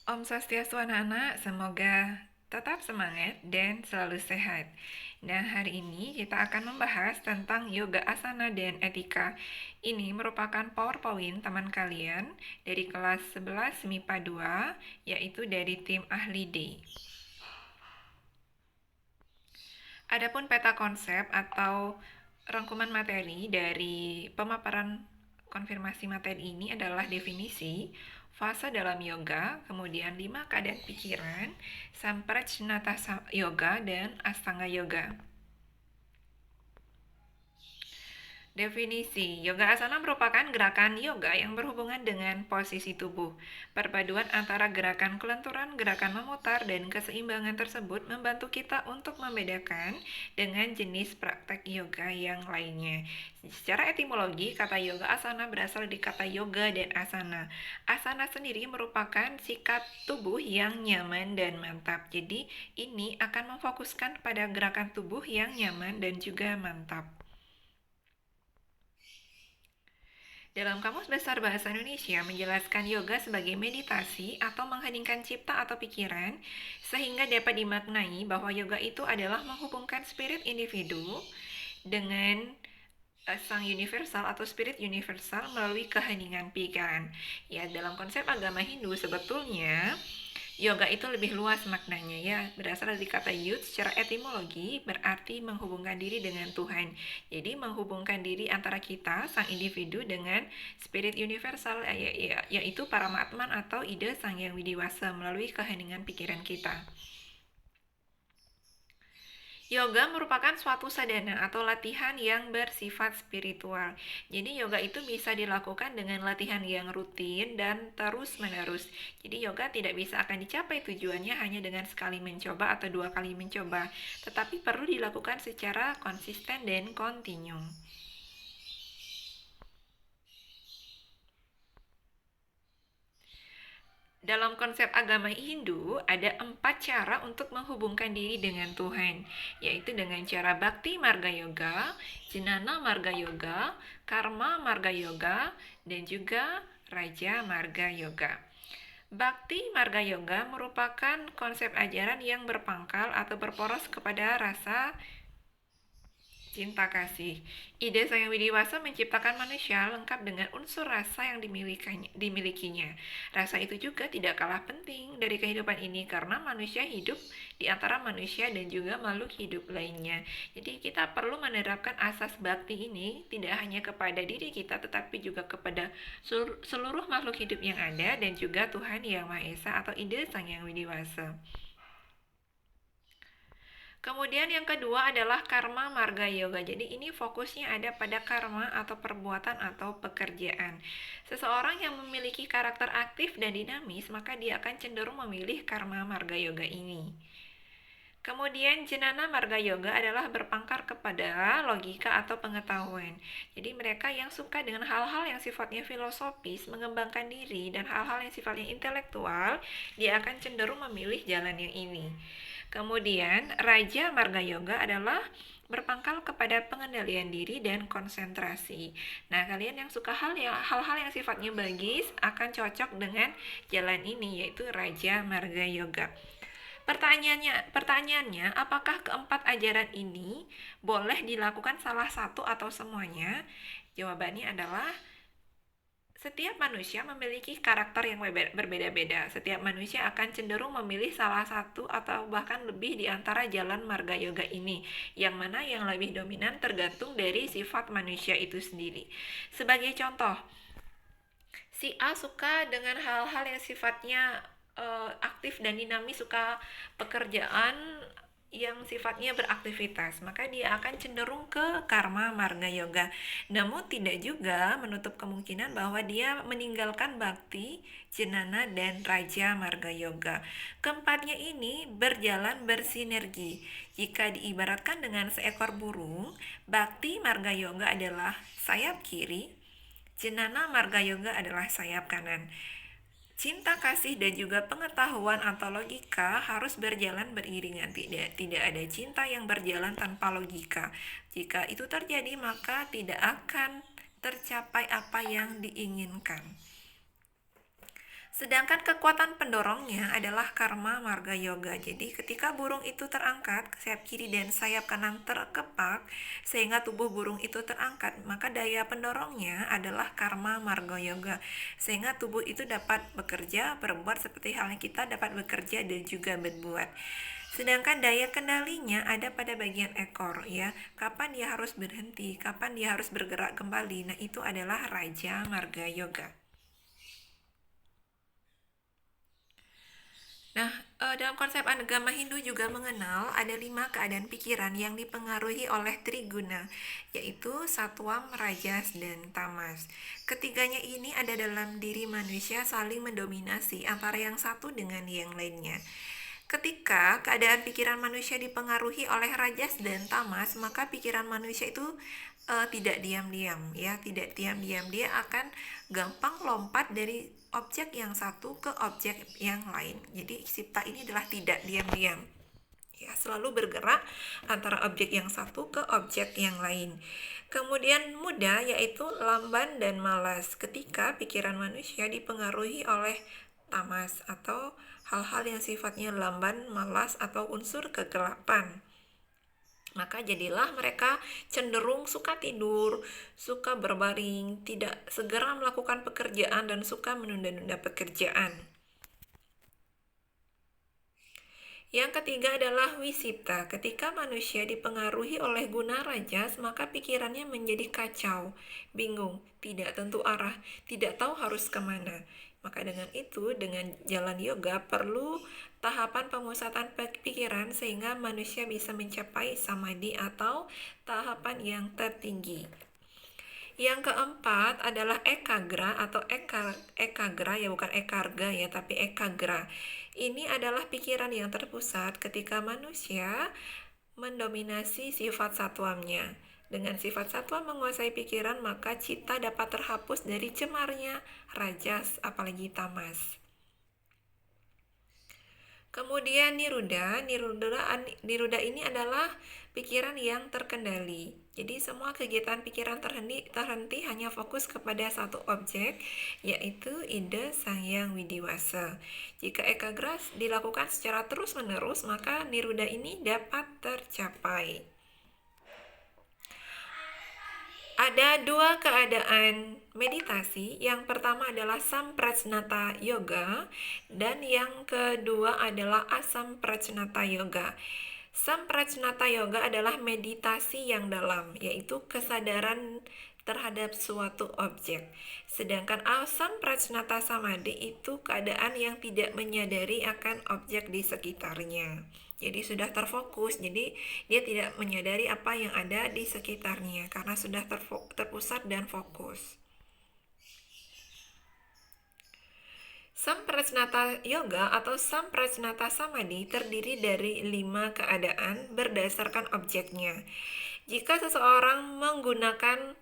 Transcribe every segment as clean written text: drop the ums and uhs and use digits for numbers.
Om Swastiastu anak-anak, semoga tetap semangat dan selalu sehat. Nah, hari ini kita akan membahas tentang yoga asana dan etika. Ini merupakan PowerPoint teman kalian dari kelas 11 MIPA 2, yaitu dari tim ahli D. Adapun peta konsep atau rangkuman materi dari pemaparan konfirmasi materi ini adalah definisi, fase dalam yoga, kemudian 5 keadaan pikiran, Samprajnata yoga, dan Astanga yoga. Definisi, yoga asana merupakan gerakan yoga yang berhubungan dengan posisi tubuh. Perpaduan antara gerakan kelenturan, gerakan memutar, dan keseimbangan tersebut membantu kita untuk membedakan dengan jenis praktek yoga yang lainnya. Secara etimologi, kata yoga asana berasal dari kata yoga dan asana. Asana sendiri merupakan sikap tubuh yang nyaman dan mantap. Jadi, ini akan memfokuskan pada gerakan tubuh yang nyaman dan juga mantap. Dalam Kamus Besar Bahasa Indonesia menjelaskan yoga sebagai meditasi atau mengheningkan cipta atau pikiran sehingga dapat dimaknai bahwa yoga itu adalah menghubungkan spirit individu dengan sang universal atau spirit universal melalui keheningan pikiran. Ya, dalam konsep agama Hindu sebetulnya yoga itu lebih luas maknanya ya, berasal dari kata yud secara etimologi berarti menghubungkan diri dengan Tuhan. Jadi menghubungkan diri antara kita, sang individu dengan spirit universal yaitu Paramatman atau ide Sang Yang Widiwasa melalui keheningan pikiran kita. Yoga merupakan suatu sadhana atau latihan yang bersifat spiritual. Jadi yoga itu bisa dilakukan dengan latihan yang rutin dan terus-menerus. Jadi yoga tidak bisa akan dicapai tujuannya hanya dengan sekali mencoba atau 2 kali mencoba, tetapi perlu dilakukan secara konsisten dan kontinu. Dalam konsep agama Hindu, ada 4 cara untuk menghubungkan diri dengan Tuhan, yaitu dengan cara Bhakti Marga Yoga, Jnana Marga Yoga, Karma Marga Yoga, dan juga Raja Marga Yoga. Bhakti Marga Yoga merupakan konsep ajaran yang berpangkal atau berporos kepada rasa cinta kasih. Ide Sang Yang Widiwasa menciptakan manusia lengkap dengan unsur rasa yang dimilikinya. Rasa itu juga tidak kalah penting dari kehidupan ini karena manusia hidup di antara manusia dan juga makhluk hidup lainnya. Jadi kita perlu menerapkan asas bakti ini tidak hanya kepada diri kita tetapi juga kepada seluruh makhluk hidup yang ada dan juga Tuhan Yang Maha Esa atau ide Sang Yang Widiwasa. Kemudian yang kedua adalah karma marga yoga. Jadi ini fokusnya ada pada karma atau perbuatan atau pekerjaan. Seseorang yang memiliki karakter aktif dan dinamis, maka dia akan cenderung memilih karma marga yoga ini. Kemudian jenana marga yoga adalah berpangkar kepada logika atau pengetahuan. Jadi mereka yang suka dengan hal-hal yang sifatnya filosofis, mengembangkan diri, dan hal-hal yang sifatnya intelektual, dia akan cenderung memilih jalan yang ini. Kemudian Raja Marga Yoga adalah berpangkal kepada pengendalian diri dan konsentrasi. Nah, kalian yang suka hal-hal yang sifatnya bagis akan cocok dengan jalan ini, yaitu Raja Marga Yoga. Pertanyaannya, apakah keempat ajaran ini boleh dilakukan salah satu atau semuanya? Jawabannya adalah setiap manusia memiliki karakter yang berbeda-beda. Setiap manusia akan cenderung memilih salah satu atau bahkan lebih di antara jalan marga yoga ini. Yang mana yang lebih dominan tergantung dari sifat manusia itu sendiri. Sebagai contoh, si A suka dengan hal-hal yang sifatnya aktif dan dinamis, suka pekerjaan yang sifatnya beraktivitas, maka dia akan cenderung ke karma marga yoga. Namun tidak juga menutup kemungkinan bahwa dia meninggalkan bakti, jenana, dan raja marga yoga. Keempatnya ini berjalan bersinergi. Jika diibaratkan dengan seekor burung, bakti marga yoga adalah sayap kiri, jenana marga yoga adalah sayap kanan. Cinta kasih dan juga pengetahuan atau logika harus berjalan beriringan. Tidak ada cinta yang berjalan tanpa logika. Jika itu terjadi, maka tidak akan tercapai apa yang diinginkan. Sedangkan kekuatan pendorongnya adalah karma marga yoga. Jadi ketika burung itu terangkat, sayap kiri dan sayap kanan terkepak, sehingga tubuh burung itu terangkat, maka daya pendorongnya adalah karma marga yoga. Sehingga tubuh itu dapat bekerja, berbuat seperti halnya kita dapat bekerja dan juga berbuat. Sedangkan daya kendalinya ada pada bagian ekor ya. Kapan dia harus berhenti, kapan dia harus bergerak kembali. Nah, itu adalah Raja Marga Yoga. Nah, dalam konsep agama Hindu juga mengenal ada 5 keadaan pikiran yang dipengaruhi oleh Triguna, yaitu Satwam, Rajas, dan Tamas. Ketiganya ini ada dalam diri manusia saling mendominasi antara yang satu dengan yang lainnya. Ketika keadaan pikiran manusia dipengaruhi oleh rajas dan tamas, maka pikiran manusia itu tidak diam-diam ya, tidak diam-diam. Dia akan gampang lompat dari objek yang satu ke objek yang lain. Jadi cipta ini adalah tidak diam-diam. Ya, selalu bergerak antara objek yang satu ke objek yang lain. Kemudian muda yaitu lamban dan malas ketika pikiran manusia dipengaruhi oleh tamas atau hal-hal yang sifatnya lamban, malas atau unsur kegelapan. Maka jadilah mereka cenderung suka tidur, suka berbaring, tidak segera melakukan pekerjaan dan suka menunda-nunda pekerjaan. Yang ketiga adalah wisipta. Ketika manusia dipengaruhi oleh guna rajas, maka pikirannya menjadi kacau, bingung, tidak tentu arah, tidak tahu harus kemana. Maka dengan itu, dengan jalan yoga perlu tahapan pemusatan pikiran sehingga manusia bisa mencapai samadhi atau tahapan yang tertinggi. Yang keempat adalah ekagra atau ekagra ya, bukan ekarga ya, tapi ekagra. Ini adalah pikiran yang terpusat ketika manusia mendominasi sifat satwamnya. Dengan sifat satwa menguasai pikiran, maka cita dapat terhapus dari cemarnya rajas, apalagi tamas. Kemudian niruda ini adalah pikiran yang terkendali. Jadi semua kegiatan pikiran terhenti hanya fokus kepada satu objek, yaitu ide Sang Hyang Widiwasa. Jika ekagra dilakukan secara terus-menerus, maka niruda ini dapat tercapai. Ada 2 keadaan meditasi. Yang pertama adalah Samprajnata Yoga dan yang kedua adalah Asamprajnata Yoga. Samprajnata Yoga adalah meditasi yang dalam, yaitu kesadaran terhadap suatu objek. Sedangkan Asamprajnata Samadhi itu keadaan yang tidak menyadari akan objek di sekitarnya. Jadi sudah terfokus, jadi dia tidak menyadari apa yang ada di sekitarnya karena sudah terpusat dan fokus. Samprajnata Yoga atau Samprajnata Samadhi terdiri dari 5 keadaan berdasarkan objeknya. Jika seseorang menggunakan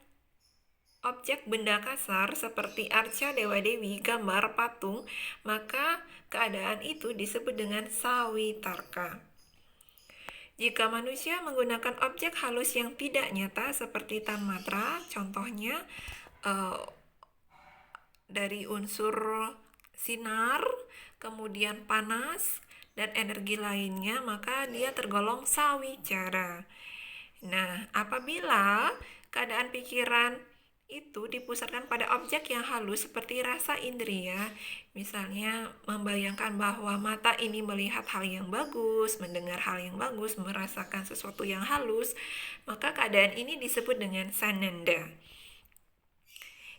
objek benda kasar seperti arca dewa-dewi, gambar, patung, maka keadaan itu disebut dengan sawitarka. Jika manusia menggunakan objek halus yang tidak nyata seperti tanmatra, contohnya dari unsur sinar, kemudian panas, dan energi lainnya, maka dia tergolong sawicara. Nah, apabila keadaan pikiran itu dipusatkan pada objek yang halus seperti rasa indria, misalnya membayangkan bahwa mata ini melihat hal yang bagus, mendengar hal yang bagus, merasakan sesuatu yang halus, maka keadaan ini disebut dengan sananda.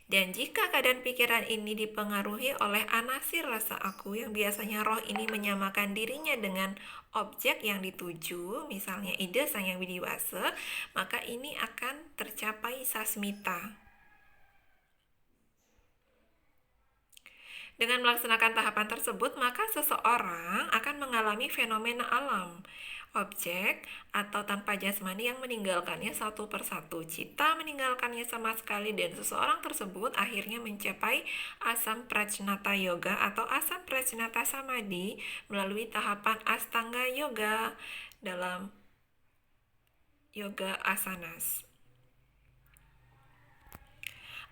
Dan jika keadaan pikiran ini dipengaruhi oleh anasir rasa aku, yang biasanya roh ini menyamakan dirinya dengan objek yang dituju, misalnya ide Sang Hyang Widiwasa, maka ini akan tercapai sasmita. Dengan melaksanakan tahapan tersebut, maka seseorang akan mengalami fenomena alam, objek atau tanpa jasmani yang meninggalkannya satu persatu. Cita meninggalkannya sama sekali dan seseorang tersebut akhirnya mencapai Asamprajnata Yoga atau Asamprajnata Samadhi melalui tahapan Astanga Yoga dalam Yoga Asanas.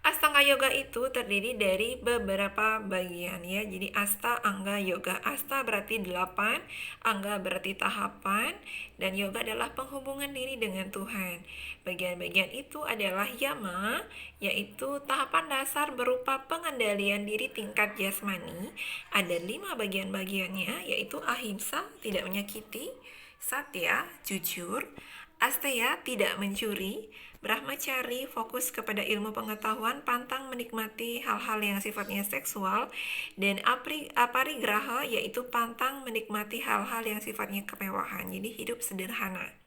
Astanga yoga itu terdiri dari beberapa bagian ya. Jadi asta, angga, yoga. Asta berarti 8, angga berarti tahapan, dan yoga adalah penghubungan diri dengan Tuhan. Bagian-bagian itu adalah yama, yaitu tahapan dasar berupa pengendalian diri tingkat jasmani. Ada 5 bagian-bagiannya, yaitu ahimsa, tidak menyakiti, satya, jujur, asteya, tidak mencuri, Brahmacari, fokus kepada ilmu pengetahuan, pantang menikmati hal-hal yang sifatnya seksual, dan aparigraha, yaitu pantang menikmati hal-hal yang sifatnya kemewahan. Jadi hidup sederhana.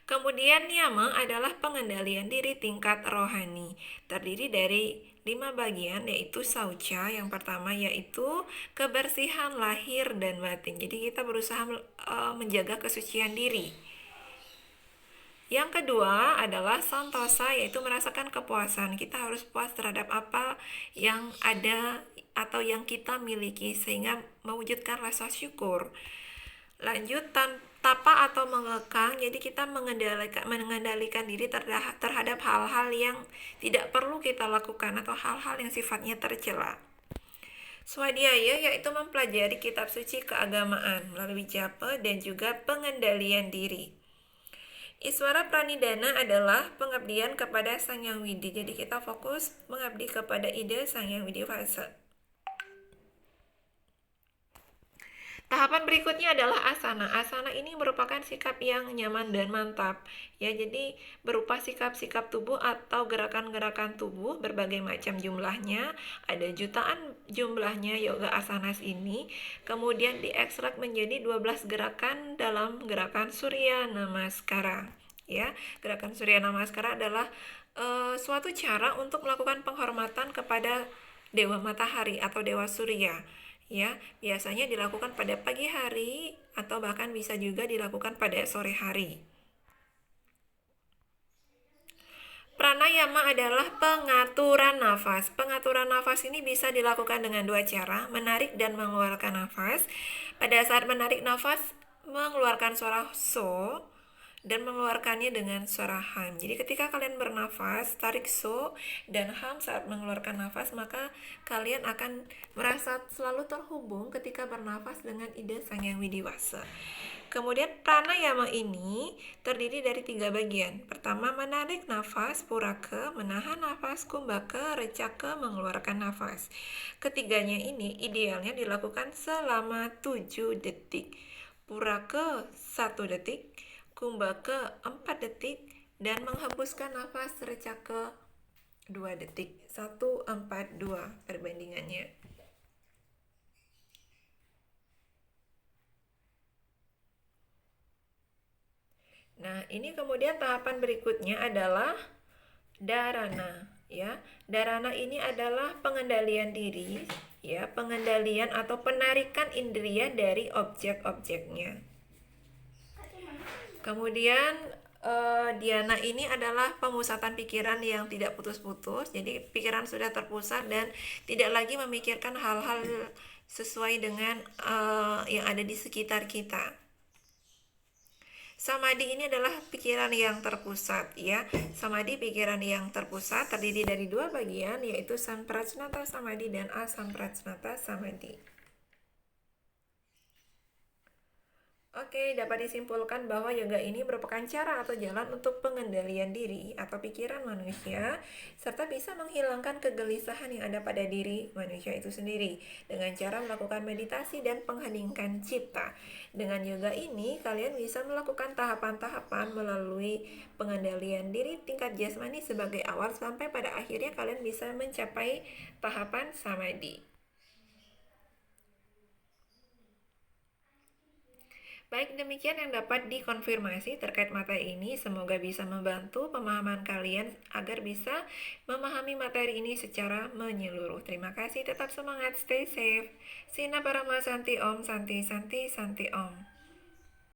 Kemudian niyama adalah pengendalian diri tingkat rohani. Terdiri dari 5 bagian, yaitu saucha. Yang pertama yaitu kebersihan lahir dan batin. Jadi kita berusaha menjaga kesucian diri. Yang kedua adalah santosa, yaitu merasakan kepuasan. Kita harus puas terhadap apa yang ada atau yang kita miliki sehingga mewujudkan rasa syukur. Lanjut, tapa atau mengekang, jadi kita mengendalikan diri terhadap hal-hal yang tidak perlu kita lakukan atau hal-hal yang sifatnya tercela. Swadhyaya yaitu mempelajari kitab suci keagamaan melalui japa dan juga pengendalian diri. Iswara Pranidhana adalah pengabdian kepada Sang Hyang Widi. Jadi kita fokus mengabdi kepada ide Sang Hyang Widi Wasa. Tahapan berikutnya adalah asana. Asana ini merupakan sikap yang nyaman dan mantap. Ya, jadi berupa sikap-sikap tubuh atau gerakan-gerakan tubuh berbagai macam jumlahnya. Ada jutaan jumlahnya yoga asanas ini. Kemudian diekstrak menjadi 12 gerakan dalam gerakan Surya Namaskara. Ya, gerakan Surya Namaskara adalah suatu cara untuk melakukan penghormatan kepada Dewa Matahari atau Dewa Surya. Ya, biasanya dilakukan pada pagi hari atau bahkan bisa juga dilakukan pada sore hari. Pranayama adalah pengaturan nafas. Pengaturan nafas ini bisa dilakukan dengan 2 cara, menarik dan mengeluarkan nafas. Pada saat menarik nafas, mengeluarkan suara so dan mengeluarkannya dengan suara ham. Jadi ketika kalian bernafas, tarik so dan ham saat mengeluarkan nafas, maka kalian akan merasa selalu terhubung ketika bernafas dengan ide Sang Hyang Widi Wasa. Kemudian pranayama ini terdiri dari 3 bagian. Pertama, menarik nafas, puraka, menahan nafas, kumbhaka, recaka, mengeluarkan nafas. Ketiganya ini idealnya dilakukan selama 7 detik. Puraka 1 detik, kumbhaka 4 detik, dan menghembuskan nafas recaka 2 detik. 1, 4, 2 perbandingannya. Nah, ini kemudian tahapan berikutnya adalah dharana, ya. Dharana ini adalah pengendalian diri, ya, pengendalian atau penarikan indera dari objek-objeknya. Kemudian dhyana ini adalah pemusatan pikiran yang tidak putus-putus. Jadi pikiran sudah terpusat dan tidak lagi memikirkan hal-hal sesuai dengan yang ada di sekitar kita. Samadhi ini adalah pikiran yang terpusat, ya. Samadhi pikiran yang terpusat terdiri dari 2 bagian, yaitu Samprajnata Samadhi dan Asamprajnata Samadhi. Oke, dapat disimpulkan bahwa yoga ini merupakan cara atau jalan untuk pengendalian diri atau pikiran manusia, serta bisa menghilangkan kegelisahan yang ada pada diri manusia itu sendiri dengan cara melakukan meditasi dan pengheningkan cipta. Dengan yoga ini, kalian bisa melakukan tahapan-tahapan melalui pengendalian diri tingkat jasmani sebagai awal sampai pada akhirnya kalian bisa mencapai tahapan samadhi. Baik, demikian yang dapat dikonfirmasi terkait materi ini. Semoga bisa membantu pemahaman kalian agar bisa memahami materi ini secara menyeluruh. Terima kasih, tetap semangat, stay safe. Sina Parama Santi Om, Santi Santi Santi Om.